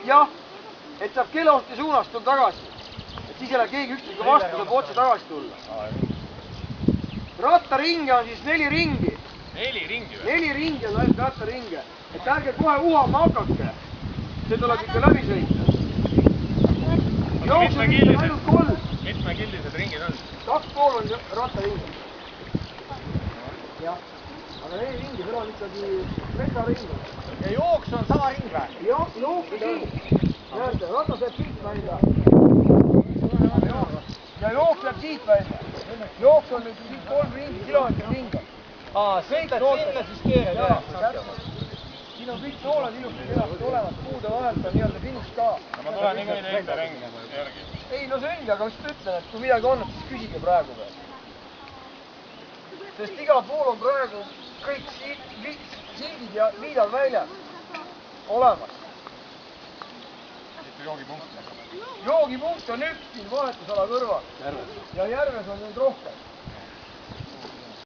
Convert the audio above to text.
jah, et saab Kelosti suunast tulla tagasi. Et siis ei ole keegi ükskõik vastu, saab otse tagasi tulla. Rattaringe on siis 4 ringi. 4 ringi või? 4 ringi on ainult rattaringe. Et ärge kohe uhama hakake. See tuleb ikka läbi sõita. Jooksud on ainult 3. Mitmekildised ringid on? 2,5 on rattaringi. Jah. Aga 4 ringi, seal on ikkagi metsaring. Ja jooks on sama ring või? Jah, jooks on siin. Näete, ratas jääb siit välja. Ja jooks jääb siit välja. Jooks on nüüd siit 3 ringi, kilomeetri ringi. Sõidad sinna, siis keered üle. Siin on kõik sooled ilusti kenasti olemas, puude vahelt on nii-öelda finiš ka. Ma tulen niikuinii enda ringi järgi. Ei, no selge, aga mis ma ütlen, et kui midagi on, siis küsige praegu veel. Sest igal pool on praegu kõik sildid ja viidal väljas olemas. Joogipunkt on üks siin vahetusala kõrval. Ja järves on nüüd rohkem.